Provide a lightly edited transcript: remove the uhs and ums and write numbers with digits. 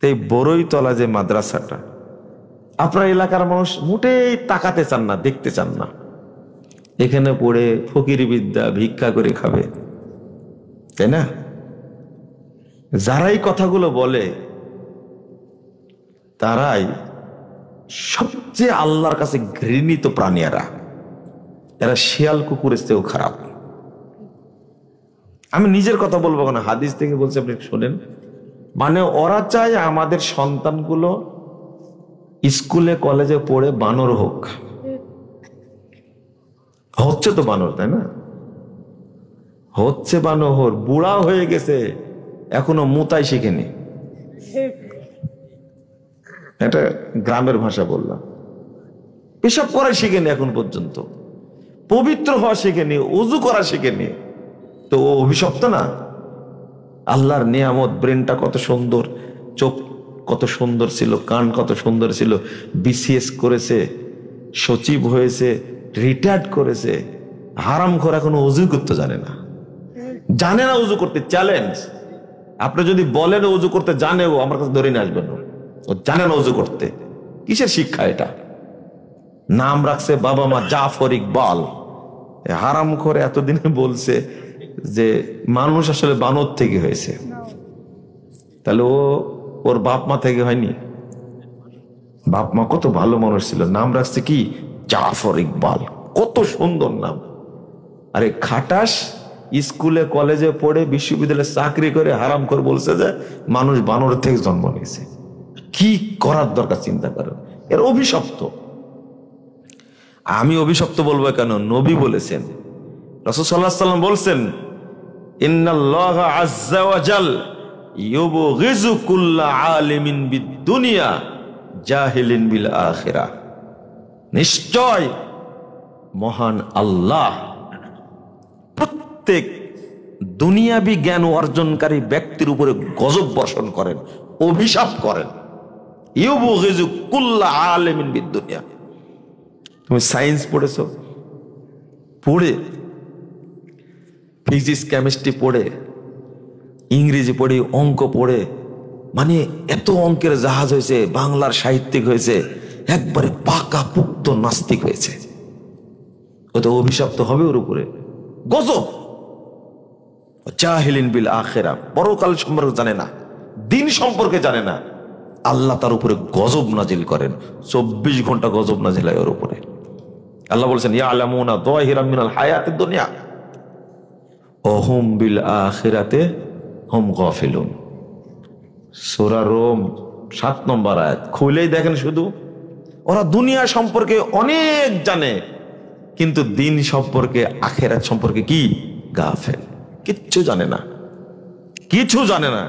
এই বড়ইতলা যে মাদ্রাসাটা, আপনার এলাকার মানুষ মোটেই তাকাতে চান না, দেখতে চান না। এখানে পড়ে ফকিরি বিদ্যা ভিক্ষা করে খাবে, তাই না? যারাই কথাগুলো বলে তারাই সবচেয়ে আল্লাহর কাছে ঘৃণিত প্রাণী। এরা শিয়াল কুকুরের চেয়েও খারাপ। আমি নিজের কথা বলবো না, হাদিস থেকে বলছি, আপনি শোনেন। মানে ওরা চায় আমাদের সন্তানগুলো স্কুলে কলেজে পড়ে বানর হোক। হচ্ছে তো বানর, তাই না? হচ্ছে বানর, বুড়া হয়ে গেছে, এখনো মুতাই শিখেনি। এটা গ্রামের ভাষা বললাম। পেশাব করা শিখেনি এখন পর্যন্ত, পবিত্র হওয়া শিখেনি, উযু করা শিখেনি। তো ও অভিশপ্ত না? আল্লাহর নিয়ামত, ব্রেনটা কত সুন্দর, চোখ কত সুন্দর ছিল, কান কত সুন্দর ছিল, বিসিএস করেছে, সচিব হয়েছে, রিটায়ার্ড করেছে। হারামখোর এখনো উযু করতে জানে না, জানে না উযু করতে। চ্যালেঞ্জ, আপনি যদি বলেন উযু করতে জানে, ও আমার কাছে ধরে নিয়ে আসবেন। ও জানে না উযু করতে। কিসের শিক্ষা এটা? নাম রাখছে বাবা মা জাফর ইকবাল। হারামখোর এতদিনে বলছে যে মানুষ আসলে বানর থেকে হয়েছে। তাহলে ওর বাপ মা থেকে হয়নি? বাপ মা কত ভালো মানুষ ছিল, নাম রাখছে কি জাফর ইকবাল, কত সুন্দর নাম। আরে খাটাস, স্কুলে কলেজে পড়ে বিশ্ববিদ্যালয়ে চাকরি করে হারামখোর বলছে যে মানুষ বানর থেকে জন্ম নিয়েছে। কি করার দরকার চিন্তা করেন। এর অভিশপ্ত। আমি অভিশপ্ত বলবো কেন? নবী বলেছেন, রাসূল সাল্লাল্লাহু আলাইহি ওয়াসাল্লাম বলছেন, ইন্নাল্লাহা আযজা ওয়া জাল ইউবগিযু কুল্লা আলিমিন বিদ-দুনিয়া জাহিলিন বিল আখিরাহ। নিশ্চয় মহান আল্লাহ প্রত্যেক দুনিয়াবি জ্ঞান অর্জনকারী ব্যক্তির উপরে গজব বর্ষণ করেন, অভিশাপ করেন। ইউবগিযু কুল্লা আলিমিন বিদ-দুনিয়া। তুমি সায়েন্স পড়েছো, পড়ে ফিজিক্স কেমিস্ট্রি পড়ে, ইংরেজি পড়ে, অঙ্ক পড়ে, মানে এত অঙ্কের জাহাজ হয়েছে, বাংলার সাহিত্যিক হয়েছে, একবারে পাকা পুক্ত নাস্তিক হয়েছে। ও তো অভিশপ্ত হবে ওর উপরে, গজব। জাহিলিন বিল আখিরাহ, পরকাল সম্পর্কে জানে না, দিন সম্পর্কে জানে না। আল্লাহ তার উপরে গজব নাজিল করেন, 24 ঘন্টা গজব নাজিল হয় ওর উপরে। আল্লাহ বলছেন, ইয়ালামুনা যাহিরাম মিনাল হায়াতিদ দুনিয়া ওয়া হুম বিল আখিরাতি হুম গাফিলুন। সূরা রোম 7 নম্বর আয়াত খুলেই দেখেন, শুধু ওরা দুনিয়া সম্পর্কে অনেক জানে, কিন্তু দিন সম্পর্কে, আখিরাত সম্পর্কে কি গাফেল, কিচ্ছু জানে না, কিছু জানে না।